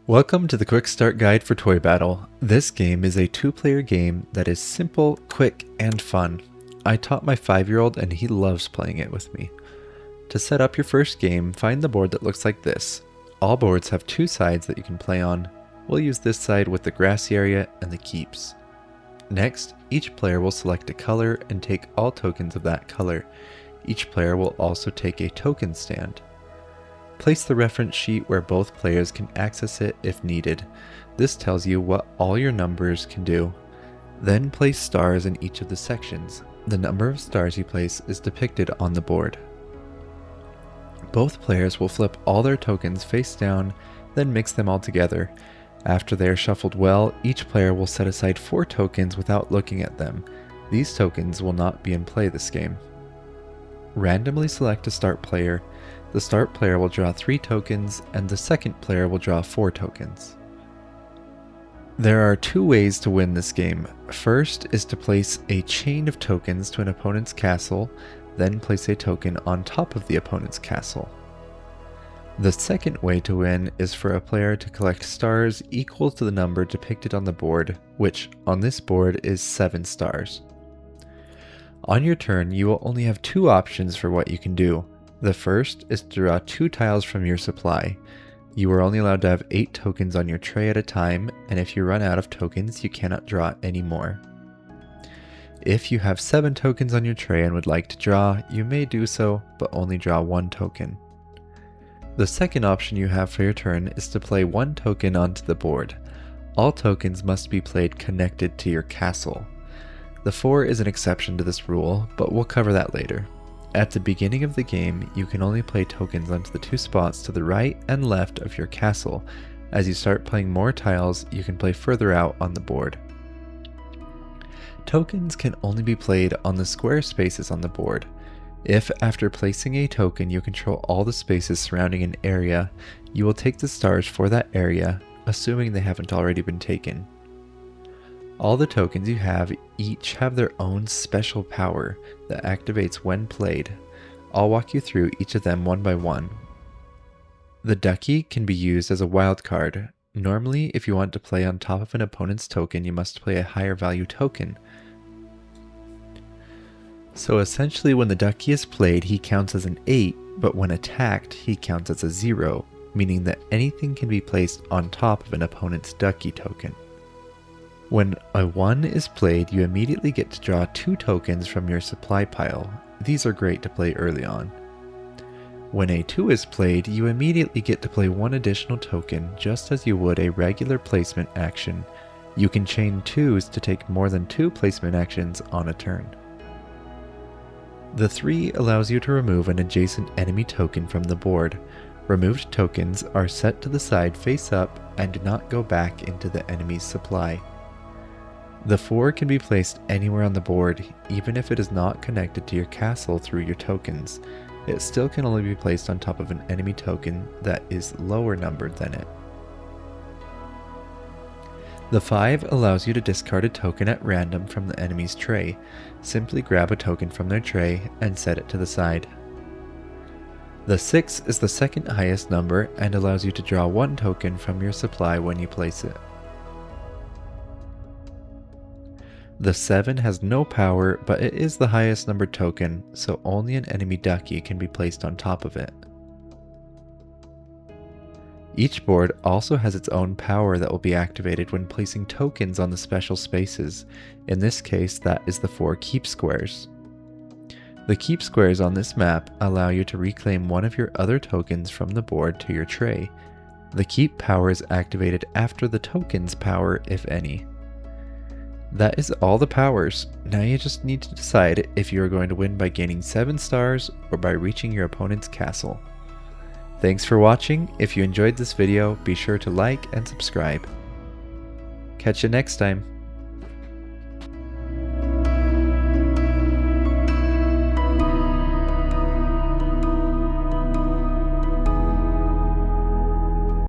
Welcome to the Quick Start Guide for Toy Battle. This game is a two-player game that is simple, quick, and fun. I taught my 5-year-old and he loves playing it with me. To set up your first game, find the board that looks like this. All boards have two sides that you can play on. We'll use this side with the grassy area and the keeps. Next, each player will select a color and take all tokens of that color. Each player will also take a token stand. Place the reference sheet where both players can access it if needed. This tells you what all your numbers can do. Then place stars in each of the sections. The number of stars you place is depicted on the board. Both players will flip all their tokens face down, then mix them all together. After they are shuffled well, each player will set aside 4 tokens without looking at them. These tokens will not be in play this game. Randomly select a start player. The start player will draw 3 tokens, and the second player will draw 4 tokens. There are 2 ways to win this game. First is to place a chain of tokens to an opponent's castle, then place a token on top of the opponent's castle. The second way to win is for a player to collect stars equal to the number depicted on the board, which on this board is 7 stars. On your turn, you will only have 2 options for what you can do. The first is to draw 2 tiles from your supply. You are only allowed to have 8 tokens on your tray at a time, and if you run out of tokens, you cannot draw any more. If you have 7 tokens on your tray and would like to draw, you may do so, but only draw 1 token. The second option you have for your turn is to play 1 token onto the board. All tokens must be played connected to your castle. The 4 is an exception to this rule, but we'll cover that later. At the beginning of the game, you can only play tokens onto the 2 spots to the right and left of your castle. As you start playing more tiles, you can play further out on the board. Tokens can only be played on the square spaces on the board. If after placing a token you control all the spaces surrounding an area, you will take the stars for that area, assuming they haven't already been taken. All the tokens you have each have their own special power that activates when played. I'll walk you through each of them one by one. The ducky can be used as a wild card. Normally, if you want to play on top of an opponent's token, you must play a higher value token. So essentially when the ducky is played, he counts as an 8, but when attacked, he counts as a 0, meaning that anything can be placed on top of an opponent's ducky token. When a 1 is played, you immediately get to draw 2 tokens from your supply pile. These are great to play early on. When a 2 is played, you immediately get to play 1 additional token, just as you would a regular placement action. You can chain 2s to take more than 2 placement actions on a turn. The 3 allows you to remove an adjacent enemy token from the board. Removed tokens are set to the side face up and do not go back into the enemy's supply. The 4 can be placed anywhere on the board, even if it is not connected to your castle through your tokens. It still can only be placed on top of an enemy token that is lower numbered than it. The 5 allows you to discard a token at random from the enemy's tray. Simply grab a token from their tray and set it to the side. The 6 is the second highest number and allows you to draw 1 token from your supply when you place it. The 7 has no power, but it is the highest numbered token, so only an enemy ducky can be placed on top of it. Each board also has its own power that will be activated when placing tokens on the special spaces. In this case, that is the 4 keep squares. The keep squares on this map allow you to reclaim one of your other tokens from the board to your tray. The keep power is activated after the token's power, if any. That is all the powers. Now you just need to decide if you are going to win by gaining 7 stars or by reaching your opponent's castle. Thanks for watching. If you enjoyed this video, be sure to like and subscribe. Catch you next time.